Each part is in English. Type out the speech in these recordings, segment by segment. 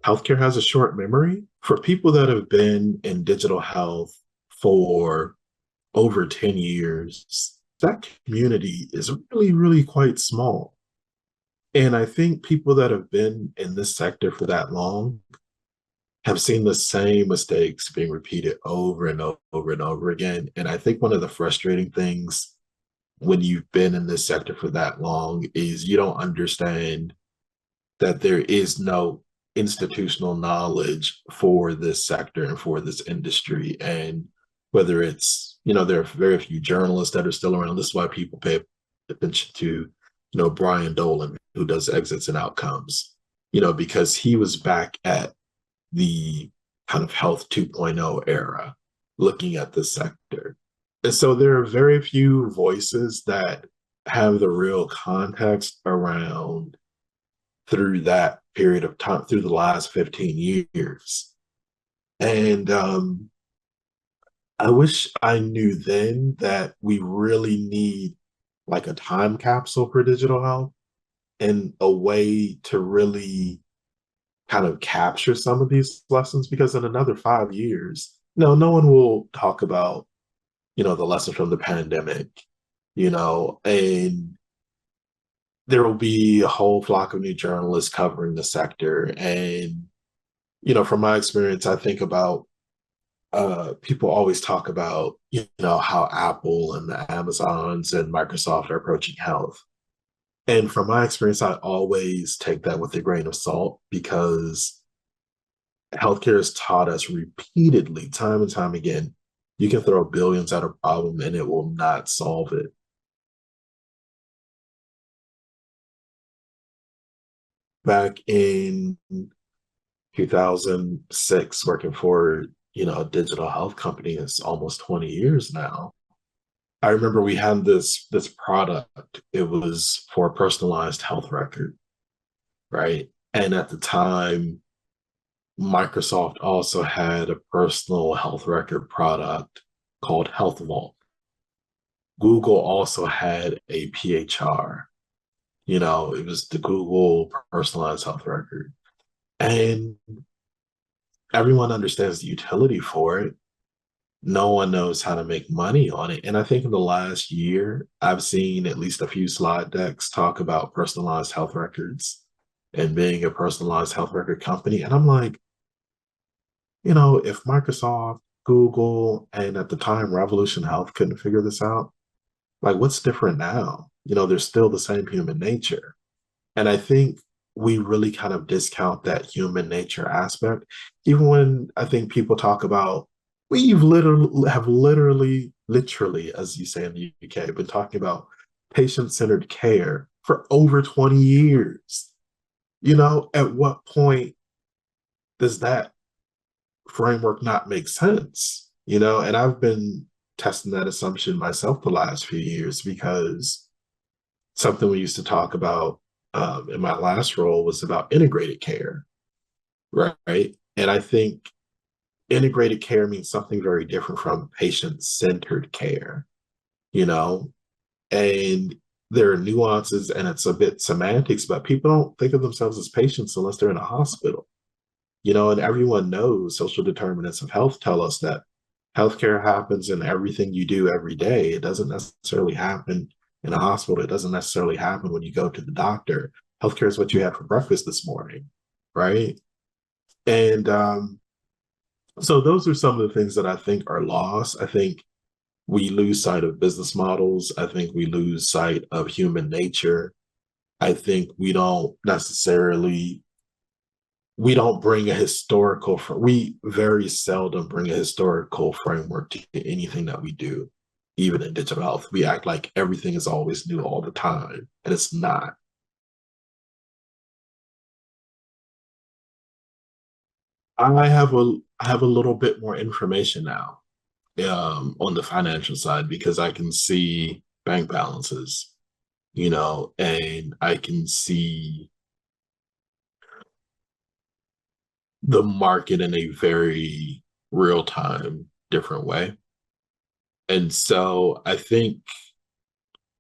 healthcare has a short memory. For people that have been in digital health for over 10 years, that community is really, really quite small. And I think people that have been in this sector for that long have seen the same mistakes being repeated over and over and over again. And I think one of the frustrating things when you've been in this sector for that long is you don't understand that there is no institutional knowledge for this sector and for this industry. And whether it's, there are very few journalists that are still around. This is why people pay attention to, Brian Dolan, who does exits and outcomes, because he was back at the kind of health 2.0 era, looking at the sector. And so there are very few voices that have the real context around through that period of time, through the last 15 years. And I wish I knew then that we really need like a time capsule for digital health and a way to really kind of capture some of these lessons, because in another 5 years, no one will talk about, the lessons from the pandemic, and there will be a whole flock of new journalists covering the sector. And, from my experience, I think about people always talk about, how Apple and the Amazons and Microsoft are approaching health. And from my experience, I always take that with a grain of salt, because healthcare has taught us repeatedly, time and time again, you can throw billions at a problem and it will not solve it. Back in 2006, working for, a digital health company, is almost 20 years now. I remember we had this product. It was for a personalized health record, right? And at the time, Microsoft also had a personal health record product called Health Vault. Google also had a PHR. It was the Google personalized health record. And everyone understands the utility for it. No one knows how to make money on it. And I think in the last year, I've seen at least a few slide decks talk about personalized health records and being a personalized health record company. And I'm like, if Microsoft, Google, and at the time Revolution Health couldn't figure this out, like what's different now? There's still the same human nature. And I think we really kind of discount that human nature aspect, even when I think people talk about, we've literally, as you say in the UK, been talking about patient-centered care for over 20 years. At what point does that framework not make sense? And I've been testing that assumption myself the last few years, because something we used to talk about in my last role was about integrated care, right? And I think integrated care means something very different from patient-centered care, and there are nuances and it's a bit semantics, but people don't think of themselves as patients unless they're in a hospital, and everyone knows social determinants of health tell us that healthcare happens in everything you do every day. It doesn't necessarily happen in a hospital. It doesn't necessarily happen when you go to the doctor. Healthcare is what you had for breakfast this morning, right? And so those are some of the things that I think are lost. I think we lose sight of business models. I think we lose sight of human nature. I think we don't bring a historical, we very seldom bring a historical framework to anything that we do, even in digital health. We act like everything is always new all the time, and it's not. I have a little bit more information now on the financial side, because I can see bank balances, and I can see the market in a very real time, different way. And so I think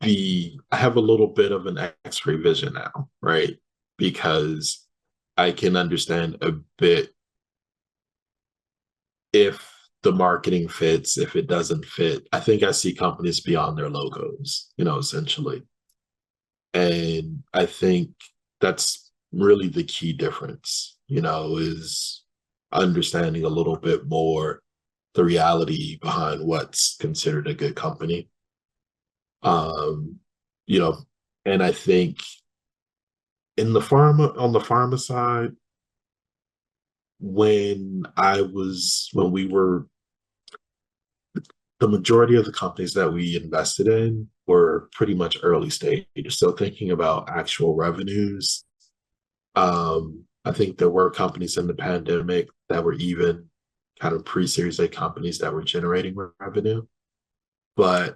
I have a little bit of an X-ray vision now, right? Because I can understand a bit if the marketing fits, if it doesn't fit. I think I see companies beyond their logos, essentially. And I think that's really the key difference, is understanding a little bit more the reality behind what's considered a good company. Um, you know, and I think on the pharma side, when we were, the majority of the companies that we invested in were pretty much early stage. So thinking about actual revenues, I think there were companies in the pandemic that were even kind of pre-Series A companies that were generating revenue, but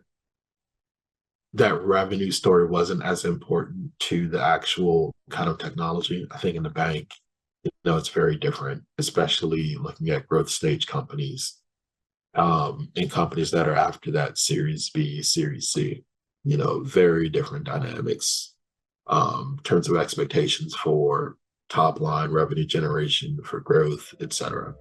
that revenue story wasn't as important to the actual kind of technology. I think in the bank, it's very different, especially looking at growth stage companies, and companies that are after that Series B, Series C, very different dynamics, in terms of expectations for top line revenue generation, for growth, etc.